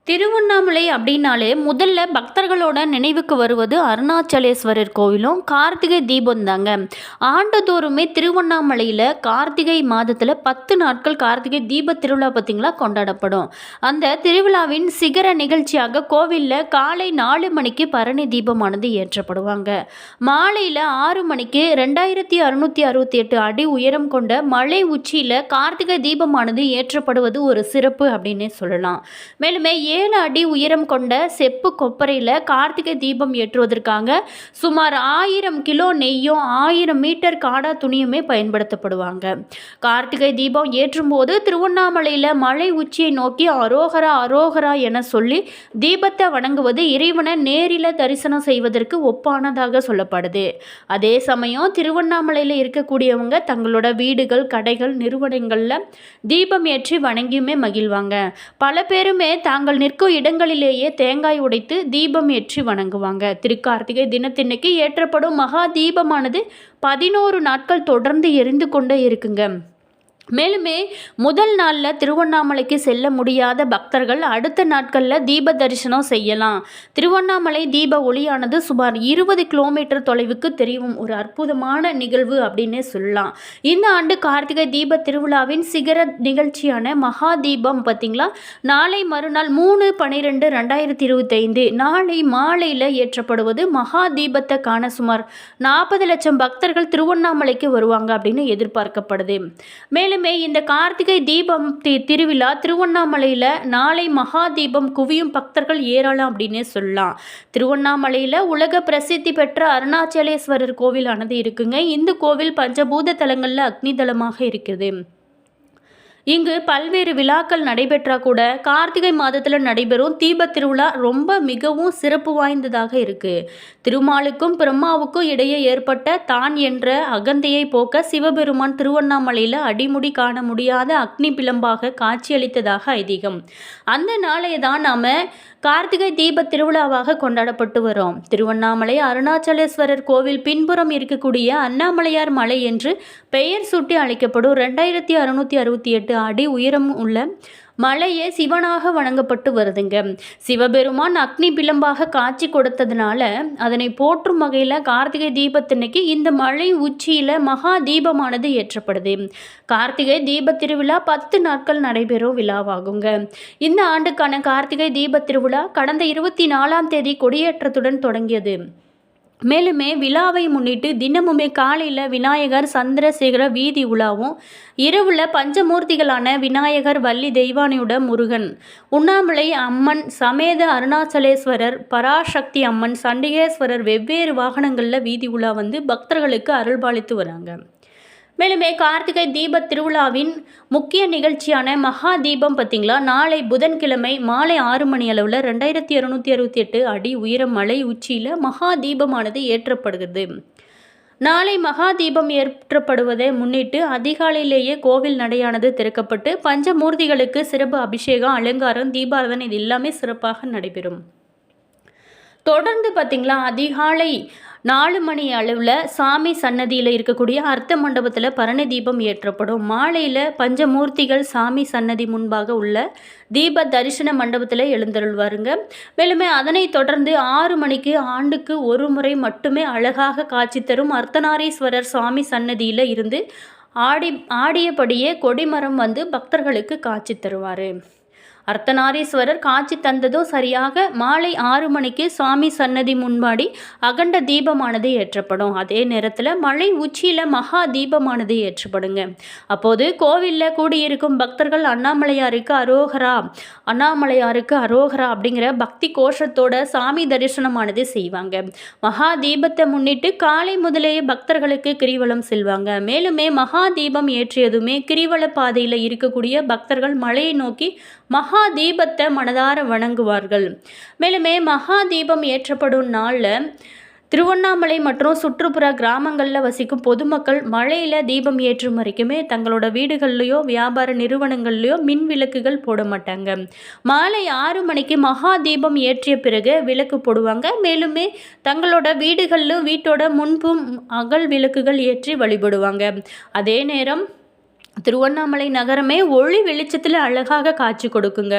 திருவண்ணாமலை அப்படின்னாலே முதல்ல பக்தர்களோட நினைவுக்கு வருவது அருணாச்சலேஸ்வரர் கோவிலும் கார்த்திகை தீபம் தாங்க. ஆண்டுதோறுமே திருவண்ணாமலையில் கார்த்திகை மாதத்தில் 10 நாட்கள் கார்த்திகை தீப திருவிழா பார்த்திங்களா கொண்டாடப்படும். அந்த திருவிழாவின் சிகர நிகழ்ச்சியாக கோவிலில் காலை 4 மணிக்கு பரணி தீபமானது ஏற்றப்படுவாங்க. மாலையில் 6 மணிக்கு 2668 அடி உயரம் கொண்ட மலை உச்சியில் கார்த்திகை தீபமானது ஏற்றப்படுவது ஒரு சிறப்பு அப்படின்னே சொல்லலாம். மேலுமே 7 அடி உயரம் கொண்ட செப்பு கொப்பரையில் கார்த்திகை தீபம் ஏற்றுவதற்காக சுமார் 1000 கிலோ நெய்யும் 1000 மீட்டர் காடா துணியுமே பயன்படுத்தப்படுவாங்க. கார்த்திகை தீபம் ஏற்றும் போது திருவண்ணாமலையில் மலை உச்சியை நோக்கி அரோகரா அரோகரா என சொல்லி தீபத்தை வணங்குவது இறைவனை நேரில் தரிசனம் செய்வதற்கு ஒப்பானதாக சொல்லப்படுது. அதே சமயம் திருவண்ணாமலையில் இருக்கக்கூடியவங்க தங்களோட வீடுகள், கடைகள், நிறுவனங்களில் தீபம் ஏற்றி வணங்கியுமே மகிழ்வாங்க. பல பேருமே தாங்கள் நிற்கும் இடங்களிலேயே தேங்காய் உடைத்து தீபம் ஏற்றி வணங்குவாங்க. திருக்கார்த்திகை தினத்தின்னைக்கு ஏற்றப்படும் மகா தீபமானது 11 நாட்கள் தொடர்ந்து எரிந்து கொண்டே இருக்குங்க. மேலுமே முதல் நாளில் திருவண்ணாமலைக்கு செல்ல முடியாத பக்தர்கள் அடுத்த நாட்களில் தீப தரிசனம் செய்யலாம். திருவண்ணாமலை தீப ஒளியானது சுமார் 20 கிலோமீட்டர் தொலைவுக்கு தெரியும் ஒரு அற்புதமான நிகழ்வு அப்படின்னே சொல்லலாம். இந்த ஆண்டு கார்த்திகை தீப திருவிழாவின் சிகர நிகழ்ச்சியான மகா தீபம் பார்த்திங்களா நாளை மறுநாள் 3/12/2025 நாளை மாலையில் ஏற்றப்படுவது. மகா தீபத்தை காண சுமார் 40 லட்சம் பக்தர்கள் திருவண்ணாமலைக்கு வருவாங்க அப்படின்னு எதிர்பார்க்கப்படுது. மேலும் இந்த கார்த்திகை தீபம் திருவிழா திருவண்ணாமலையில் நாளை மகா தீபம் குவியும் பக்தர்கள் ஏராளம் அப்படின்னே சொல்லலாம். திருவண்ணாமலையில் உலக பிரசித்தி பெற்ற அருணாச்சலேஸ்வரர் கோவிலானது இருக்குங்க. இந்த கோவில் பஞ்சபூத தலங்களில் அக்னி தலமாக இருக்குது. இங்கு பல்வேறு விழாக்கள் நடைபெற்றா கூட கார்த்திகை மாதத்தில் நடைபெறும் தீப திருவிழா மிகவும் சிறப்பு வாய்ந்ததாக இருக்கு. திருமாலுக்கும் பிரம்மாவுக்கும் இடையே ஏற்பட்ட தான் என்ற அகந்தையை போக்க சிவபெருமான் திருவண்ணாமலையில் அடிமுடி காண முடியாத அக்னி பிளம்பாக காட்சியளித்ததாக ஐதீகம். அந்த நாளை தான் நாம கார்த்திகை தீப திருவிழாவாக கொண்டாடப்பட்டு வரோம். திருவண்ணாமலை அருணாச்சலேஸ்வரர் கோவில் பின்புறம் இருக்கக்கூடிய அண்ணாமலையார் மலை என்று பெயர் சூட்டி அழைக்கப்படும் 2668 அடி உயரம் உள்ள மலையே சிவனாக வணங்கப்பட்டு வருதுங்க. சிவபெருமான் அக்னி பிளம்பாக காட்சி கொடுத்ததுனால அதனை போற்றும் வகையில் கார்த்திகை தீபத்தினைக்கு இந்த மலை உச்சியில் மகா தீபமானது ஏற்றப்படுது. கார்த்திகை தீப திருவிழா 10 நாட்கள் நடைபெறும் விழாவாகுங்க. இந்த ஆண்டுக்கான கார்த்திகை தீப திருவிழா கடந்த 24ஆம் தேதி கொடியேற்றத்துடன் தொடங்கியது. மேலுமே விழாவை முன்னிட்டு தினமுமே காலையில் விநாயகர் சந்திரசேகர வீதி உலாவும், இரவுல பஞ்சமூர்த்திகளான விநாயகர், வள்ளி தெய்வானையுடன் முருகன், உண்ணாமலை அம்மன் சமேத அருணாச்சலேஸ்வரர், பராசக்தி அம்மன், சண்டிகேஸ்வரர் வெவ்வேறு வாகனங்களில் வீதி உலா பக்தர்களுக்கு அருள்பாலித்து வராங்க. மேலுமே கார்த்திகை தீப திருவிழாவின் முக்கிய நிகழ்ச்சியான மகா தீபம் பார்த்திங்களா நாளை புதன்கிழமை மாலை 6 மணி அளவில் 2268 அடி உயரம் மலை உச்சியில் மகா தீபமானது ஏற்றப்படுகிறது. நாளை மகா தீபம் ஏற்றப்படுவதை முன்னிட்டு அதிகாலையிலேயே கோவில் நடையானது திறக்கப்பட்டு பஞ்சமூர்த்திகளுக்கு சிறப்பு அபிஷேகம், அலங்காரம், தீபாராதனை இது எல்லாமே சிறப்பாக நடைபெறும். தொடர்ந்து பார்த்திங்களா அதிகாலை 4 மணி அளவில் சாமி சன்னதியில் இருக்கக்கூடிய அர்த்த மண்டபத்தில் பரணி தீபம் ஏற்றப்படும். மாலையில் பஞ்சமூர்த்திகள் சாமி சன்னதி முன்பாக உள்ள தீப தரிசன மண்டபத்தில் எழுந்தருள்வாருங்க. மேலுமே அதனை தொடர்ந்து 6 மணிக்கு ஆண்டுக்கு ஒரு முறை மட்டுமே அழகாக காட்சி தரும் அர்த்தநாரீஸ்வரர் சுவாமி சன்னதியில் இருந்து ஆடியபடியே கொடிமரம் பக்தர்களுக்கு காட்சி தருவார். அர்த்தநாரீஸ்வரர் காட்சி தந்ததும் சரியாக மாலை 6 மணிக்கு சுவாமி சன்னதி முன்பாடி அகண்ட தீபமானது ஏற்றப்படும். அதே நேரத்தில் மலை உச்சியில் மகா தீபமானது ஏற்றப்படுங்க. அப்போது கோவிலில் கூடியிருக்கும் பக்தர்கள் அண்ணாமலையாருக்கு அரோகரா, அண்ணாமலையாருக்கு அரோகரா அப்படிங்கிற பக்தி கோஷத்தோட சாமி தரிசனமானது செய்வாங்க. மகா தீபத்தை முன்னிட்டு காலை முதலேயே பக்தர்களுக்கு கிரிவலம் செல்வாங்க. மேலுமே மகா தீபம் ஏற்றியதுமே கிரிவல பாதையில் இருக்கக்கூடிய பக்தர்கள் மலையை நோக்கி மகா தீபத்தை மனதார வணங்குவார்கள். மேலுமே மகா தீபம் ஏற்றப்படும் நாளில் திருவண்ணாமலை மற்றும் சுற்றுப்புற கிராமங்களில் வசிக்கும் பொதுமக்கள் மழையில் தீபம் ஏற்றும் வரைக்குமே தங்களோட வீடுகள்லையோ வியாபார நிறுவனங்கள்லையோ மின் விளக்குகள் போட மாட்டாங்க. மாலை 6 மணிக்கு மகா தீபம் ஏற்றிய பிறகு விளக்கு போடுவாங்க. மேலுமே தங்களோட வீடுகளிலும் வீட்டோட முன்பும் அகல் விளக்குகள் ஏற்றி வழிபடுவாங்க. அதே நேரம் திருவண்ணாமலை நகரமே ஒளி வெளிச்சத்தில் அழகாக காட்சி கொடுக்குங்க.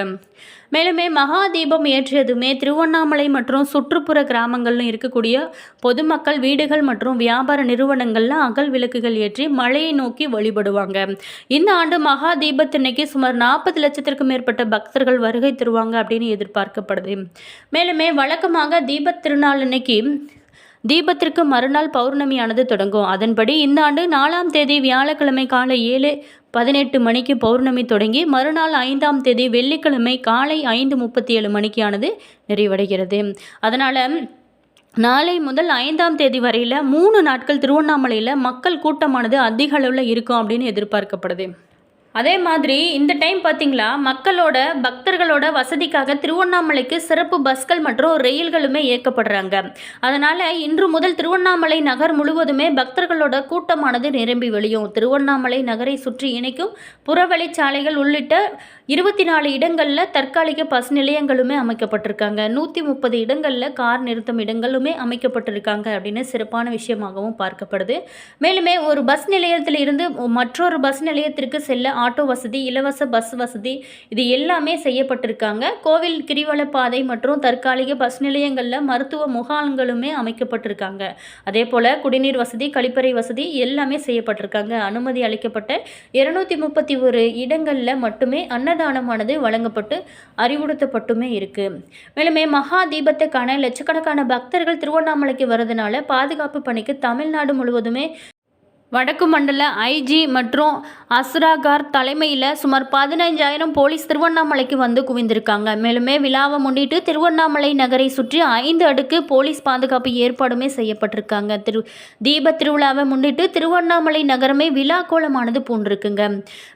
மேலுமே மகா தீபம் ஏற்றியதுமே திருவண்ணாமலை மற்றும் சுற்றுப்புற கிராமங்கள்ல இருக்கக்கூடிய பொதுமக்கள் வீடுகள் மற்றும் வியாபார நிறுவனங்கள்ல அகல் விளக்குகள் ஏற்றி மழையை நோக்கி வழிபடுவாங்க. இந்த ஆண்டு மகா தீபத்தினைக்கு சுமார் 40 லட்சத்திற்கும் மேற்பட்ட பக்தர்கள் வருகை தருவாங்க அப்படின்னு எதிர்பார்க்கப்படுது. மேலுமே வழக்கமாக தீபத் திருநாள் அன்னைக்கு தீபத்திற்கு மறுநாள் பௌர்ணமியானது தொடங்கும். அதன்படி இந்த ஆண்டு 4ஆம் தேதி வியாழக்கிழமை காலை 7:18 மணிக்கு பௌர்ணமி தொடங்கி மறுநாள் 5ஆம் தேதி வெள்ளிக்கிழமை காலை 5:37 மணிக்கானது நிறைவடைகிறது. அதனால் நாளை முதல் 5ஆம் தேதி வரையில் 3 நாட்கள் திருவண்ணாமலையில் மக்கள் கூட்டமானது அதிக அளவில் இருக்கும் அப்படின்னு எதிர்பார்க்கப்படுது. அதே மாதிரி இந்த டைம் பார்த்தீங்களா, மக்களோட பக்தர்களோட வசதிக்காக திருவண்ணாமலைக்கு சிறப்பு பஸ்கள் மற்றும் ரயில்களுமே இயக்கப்படுறாங்க. அதனால் இன்று முதல் திருவண்ணாமலை நகர் முழுவதுமே பக்தர்களோட கூட்டமானது நிரம்பி வழியும். திருவண்ணாமலை நகரை சுற்றி இணைக்கும் புறவழிச்சாலைகள் உள்ளிட்ட 24 இடங்களில் தற்காலிக பஸ் நிலையங்களுமே அமைக்கப்பட்டிருக்காங்க. 130 இடங்களில் கார் நிறுத்தும் இடங்களுமே அமைக்கப்பட்டிருக்காங்க அப்படின்னு சிறப்பான விஷயமாகவும் பார்க்கப்படுது. மேலுமே ஒரு பஸ் நிலையத்தில் இருந்து மற்றொரு பஸ் நிலையத்திற்கு செல்ல ஆட்டோ வசதி, இலவச பஸ் வசதி இது எல்லாமே செய்யப்பட்டிருக்காங்க. கோவில் கிரிவல பாதை மற்றும் தற்காலிக பஸ் நிலையங்களில் மருத்துவ முகாம்களுமே அமைக்கப்பட்டிருக்காங்க. அதே போல் குடிநீர் வசதி, கழிப்பறை வசதி எல்லாமே செய்யப்பட்டிருக்காங்க. அனுமதி அளிக்கப்பட்ட 231 இடங்களில் மட்டுமே அன்னதானமானது வழங்கப்பட்டு அறிவுறுத்தப்பட்டுமே இருக்கு. மேலுமே மகா தீபத்தை காண லட்சக்கணக்கான பக்தர்கள் திருவண்ணாமலைக்கு வரதுனால பாதுகாப்பு பணிக்கு தமிழ்நாடு முழுவதுமே வடக்கு மண்டல ஐஜி மற்றும் அஸ்ராகார் தலைமையில் சுமார் 15,000 போலீஸ் திருவண்ணாமலைக்கு வந்து குவிந்திருக்காங்க. மேலுமே விழாவை முன்னிட்டு திருவண்ணாமலை நகரை சுற்றி 5 அடுக்கு போலீஸ் பாதுகாப்பு ஏற்பாடுமே செய்யப்பட்டிருக்காங்க. தீப திருவிழாவை முன்னிட்டு திருவண்ணாமலை நகரமே விழா கோலமானது பூண்டிருக்குங்க.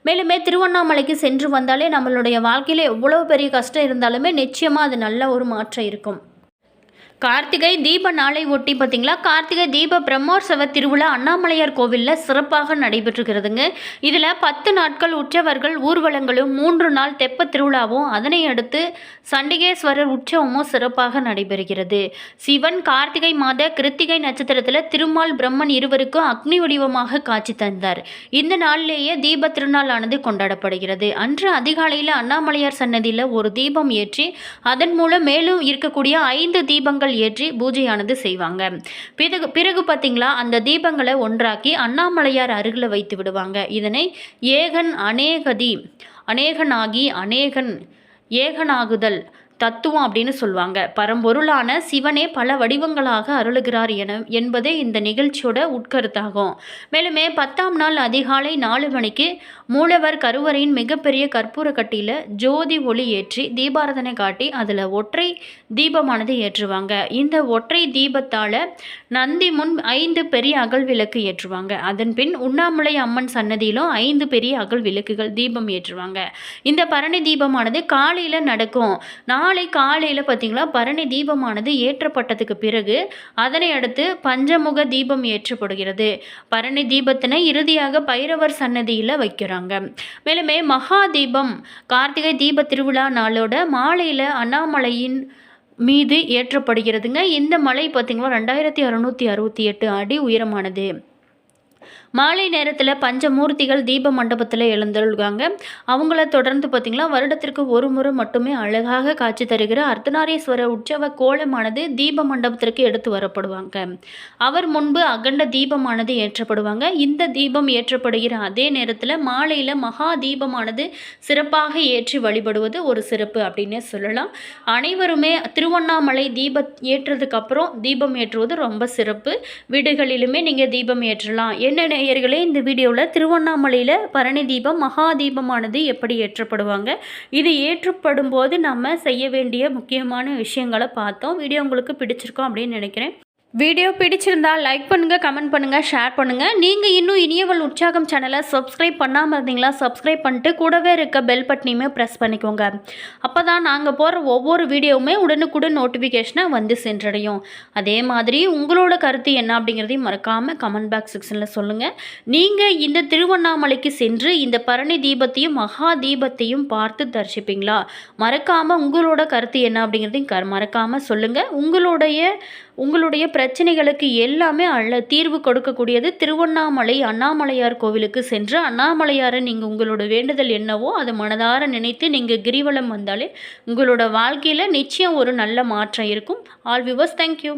மேலுமே திருவண்ணாமலைக்கு சென்று வந்தாலே நம்மளுடைய வாழ்க்கையில் எவ்வளோ பெரிய கஷ்டம் இருந்தாலுமே நிச்சயமாக அது நல்ல ஒரு மாற்றம் இருக்கும். கார்த்திகை தீப நாளை ஒட்டி பார்த்திங்களா, கார்த்திகை தீப பிரம்மோற்சவ திருவிழா அண்ணாமலையார் கோவிலில் சிறப்பாக நடைபெற்றுகிறதுங்க. இதில் 10 நாட்கள் உற்சவர்கள் ஊர்வலங்களும் 3 நாள் தெப்ப திருவிழாவும் அதனை அடுத்து சண்டிகேஸ்வரர் உற்சவமும் சிறப்பாக நடைபெறுகிறது. சிவன் கார்த்திகை மாத கிருத்திகை நட்சத்திரத்தில் திருமால் பிரம்மன் இருவருக்கும் அக்னி வடிவமாக காட்சி தந்தார். இந்த நாளிலேயே தீப திருநாளானது கொண்டாடப்படுகிறது. அன்று அதிகாலையில் அண்ணாமலையார் சன்னதியில் ஒரு தீபம் ஏற்றி அதன் மூலம் மேலும் இருக்கக்கூடிய 5 தீபங்கள் ஏற்றி பூஜையானது செய்வாங்க. பிறகு பார்த்தீங்களா, அந்த தீபங்களை ஒன்றாக்கி அண்ணாமலையார் அருகில் வைத்து விடுவாங்க. இதனை அநேகனாகி அநேகன் ஏகனாகுதல் தத்துவம் அப்படின்னு சொல்லுவாங்க. பரம்பொருளான சிவனே பல வடிவங்களாக அருளுகிறார் என்பதே இந்த நிகழ்ச்சியோட உட்கருத்தாகும். மேலுமே 10ஆம் நாள் அதிகாலை 4 மணிக்கு மூலவர் கருவறையின் மிகப்பெரிய கற்பூர கட்டியில் ஜோதி ஒளி ஏற்றி தீபாரதனை காட்டி அதில் ஒற்றை தீபமானது ஏற்றுவாங்க. இந்த ஒற்றை தீபத்தால் நந்தி முன் 5 பெரிய அகல் விளக்கு ஏற்றுவாங்க. அதன் பின் உண்ணாமலை அம்மன் சன்னதியிலும் 5 பெரிய அகல் விளக்குகள் தீபம் ஏற்றுவாங்க. இந்த பரணி தீபமானது காலையில் நடக்கும். நாளை காலையில் பார்த்திங்களா, பரணி தீபமானது ஏற்றப்பட்டதுக்கு பிறகு அதனை அடுத்து பஞ்சமுக தீபம் ஏற்றப்படுகிறது. பரணி தீபத்தினை இறுதியாக பைரவர் சன்னதியில் வைக்கிறாங்க. மேலுமே மகா தீபம் கார்த்திகை தீப திருவிழா நாளோட மாலையில் அண்ணாமலையின் மீது ஏற்றப்படுகிறதுங்க. இந்த மலை பார்த்திங்களா 2668 அடி உயரமானது. மாலை நேரத்தில் பஞ்சமூர்த்திகள் தீப மண்டபத்தில் எழுந்தருள்காங்க. அவங்கள தொடர்ந்து பார்த்திங்களா வருடத்திற்கு ஒரு முறை மட்டுமே அழகாக காட்சி தருகிற அர்த்தநாரீஸ்வரர் உற்சவ கோலமானது தீப மண்டபத்திற்கு எடுத்து வரப்படுவாங்க. அவர் முன்பு அகண்ட தீபமானது ஏற்றப்படுவாங்க. இந்த தீபம் ஏற்றப்படுகிற அதே நேரத்தில் மாலையில் மகா தீபமானது சிறப்பாக ஏற்றி வழிபடுவது ஒரு சிறப்பு அப்படின்னே சொல்லலாம். அனைவருமே திருவண்ணாமலை ஏற்றதுக்கு அப்புறம் தீபம் ஏற்றுவது ரொம்ப சிறப்பு. வீடுகளிலுமே நீங்கள் தீபம் ஏற்றலாம். என்ன நேயர்களே, இந்த வீடியோவில் திருவண்ணாமலையில் பரணி தீபம் மகா தீபமானது எப்படி ஏற்றப்படுவாங்க, இது ஏற்றப்படும் போது நம்ம செய்ய வேண்டிய முக்கியமான விஷயங்களை பார்த்தோம். வீடியோ உங்களுக்கு பிடிச்சிருக்கோம் அப்படின்னு நினைக்கிறேன். வீடியோ பிடிச்சிருந்தால் லைக் பண்ணுங்கள், கமெண்ட் பண்ணுங்கள், ஷேர் பண்ணுங்கள். நீங்கள் இன்னும் இனியவள் உற்சாகம் சேனலை சப்ஸ்கிரைப் பண்ணாமல் இருந்தீங்களா, சப்ஸ்கிரைப் பண்ணிட்டு கூடவே இருக்க பெல் பட்டனையுமே ப்ரெஸ் பண்ணிக்கோங்க. அப்போ தான் நாங்கள் போகிற ஒவ்வொரு வீடியோவுமே உடனுக்குடன் நோட்டிஃபிகேஷனை வந்து சென்றடையும். அதே மாதிரி உங்களோட கருத்து என்ன அப்படிங்கிறதையும் மறக்காமல் கமெண்ட் பாக்ஸ் செக்ஷனில் சொல்லுங்கள். நீங்கள் இந்த திருவண்ணாமலைக்கு சென்று இந்த பரணி தீபத்தையும் மகா தீபத்தையும் பார்த்து தரிசிப்பீங்களா? மறக்காமல் உங்களோட கருத்து என்ன அப்படிங்கிறதையும் மறக்காமல் சொல்லுங்கள். உங்களுடைய உங்களுடைய பிரச்சனைகளுக்கு எல்லாமே தீர்வு கொடுக்கக்கூடியது திருவண்ணாமலை அண்ணாமலையார் கோவிலுக்கு சென்று அண்ணாமலையாரை நீங்கள் உங்களோட வேண்டுதல் என்னவோ அதை மனதார நினைத்து நீங்கள் கிரிவலம் வந்தாலே உங்களோட வாழ்க்கையில் நிச்சயம் ஒரு நல்ல மாற்றம் இருக்கும். All viewers, thank you.